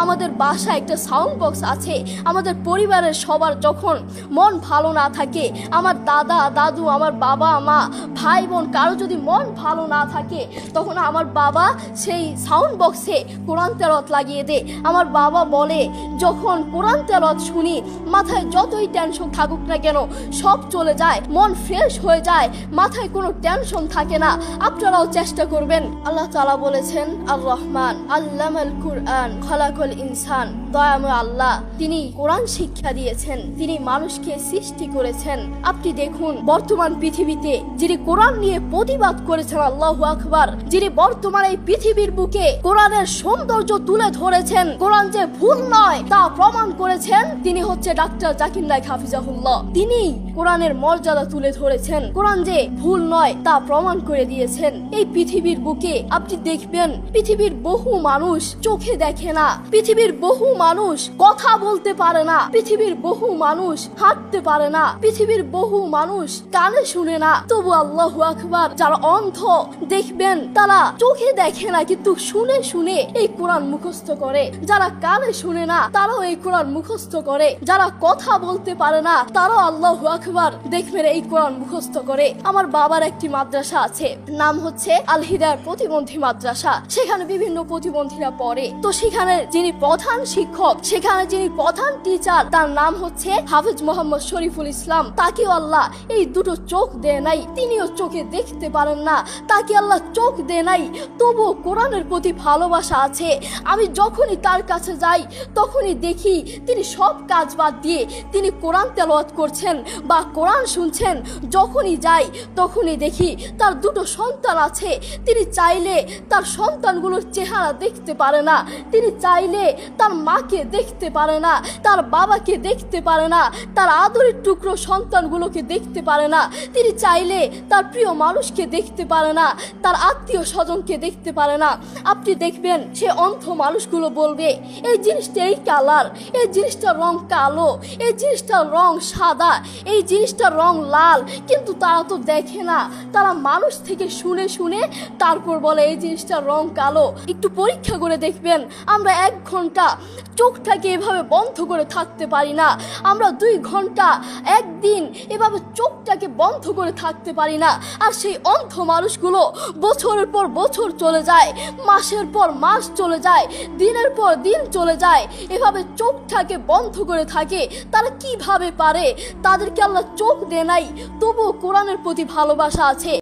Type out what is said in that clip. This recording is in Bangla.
আমাদের বাসায় একটা সাউন্ড বক্স আছে। আমাদের পরিবারের সবার যখন মন ভালো না থাকে, আমার দাদা দাদু, আমার বাবা মা, ভাই বোন কারো যদি মন ভালো না থাকে, তখন আমার বাবা সেই সাউন্ড বক্সে কোরআন তেলাওয়াত লাগিয়ে দেয়। আমার বাবা বলে, যখন কোরআন তেলাওয়াত শুনি মাথায় যতই টেনশন থাকুক না কেন সব চলে যায়, মন ফ্রেশ হয়ে যায়, মাথায় কোনো টেনশন থাকে না। আপনারাও চেষ্টা করবেন। আল্লাহ তাআলা বলেছেন, আর রহমান আল্লামাল কুরআন খালাকাল ইনসান, দয়াময় আল্লাহ তিনি কোরআন শিক্ষা দিয়েছেন, তিনি মানুষকে সৃষ্টি করেছেন। আপনি দেখুন বর্তমান পৃথিবীতে যিনি কোরআন নিয়ে প্রতিবাদ করেছেন, আল্লাহু আকবার, যিনি বর্তমান এই পৃথিবীর বুকে কোরআনের সৌন্দর্য তুলে ধরেছেন, কোরআন যে ভুল নয় তা প্রমাণ করেছেন, তিনি হচ্ছে ডাক্তার জাকির নায়েক হাফিজাহুল্লাহ। তিনি কোরআনের মর্যাদা তুলে ধরেছেন, কোরআন যে ভুল নয় তা প্রমাণ করে দিয়েছেন। এই পৃথিবীর বুকে আপনি দেখবেন পৃথিবীর বহু মানুষ চোখে দেখে না, পৃথিবীর বহু মানুষ কথা বলতে পারে না, পৃথিবীর বহু মানুষ হাঁটতে পারে না, পৃথিবীর বহু মানুষ কানে শুনে না, তবু আল্লাহু আকবার যারা অন্ধ দেখবেন তারা চোখে দেখে না কিন্তু শুনে শুনে এই কোরআন মুখস্থ করে, যারা কানে শুনে না তারাও এই কোরআন মুখস্থ করে, যারা কথা বলতে পারে না তারাও আল্লাহু আকবার দেখবেন এই কোরআন মুখস্থ করে। আমার বাবার একটি মাদ্রাসা আছে, নাম হচ্ছে আল হিদায়াত প্রতিবন্ধী মাদ্রাসা। সেখানে বিভিন্ন প্রতিবন্ধীরা পড়ে। তো সেখানে যিনি প্রধান শিক্ষক, সেখানে যিনি প্রধান টিচার, তার নাম হচ্ছে হাফেজ মোহাম্মদ শরীফুল ইসলাম। তাকে আল্লাহ এই দুটো চোখ দেয় নাই, তিনিও চোখে দেখতে পারেন না, তাকে আল্লাহ চোখ দেয় নাই, তবুও কোরআনের প্রতি ভালোবাসা আছে। আমি যখনই তার কাছে যাই তখনই দেখি তিনি সব কাজ বাদ দিয়ে তিনি কোরআন তেলাওয়াত করছেন বা কোরআন শুনছেন। যখনই যাই তখনই দেখি তার দুটো সন্তান আছে, তিনি চাইলে তার সন্তানগুলোর চেহারা দেখতে পারে না, তিনি চাইলে তার মাকে দেখতে পারে না, তার বাবাকে দেখতে পারে না, তার আদরের টুকরো সন্তানগুলোকে দেখতে পারে না, তিনি চাইলে তার প্রিয় মানুষকে দেখতে পারে না, তার আত্মীয় স্বজনকে দেখতে পারে না। আপনি দেখবেন সে অন্ধ মানুষগুলো বলবে, এই জিনিসটা এই কালার, এই জিনিসটার রং কালো, এই জিনিসটার রং সাদা, এই জিনিসটার রং লাল, কিন্তু তারা তো দেখে না, তারা মানুষ থেকে শুনে শুনে তারপর বলে এই জিনিসটার রং কালো। একটু পরীক্ষা করে দেখবেন, আমরা 1 ঘন্টা চোখটাকে এভাবে বন্ধ করে থাকতে পারি না, আমরা 2 ঘন্টা একদিন এভাবে চোখটাকে বন্ধ করে থাকতে পারি না। আর সেই অন্ধ মানুষগুলো বছরের পর বছর চলে যায়, মাসের পর মাস চলে যায়, দিনের পর দিন চলে যায়, এভাবে চোখটাকে বন্ধ করে থাকে। তারা কিভাবে পারে? তাদেরকে আল্লাহ চোখ দেয় নাই, তবুও কোরআনের প্রতি ভালোবাসা আছে।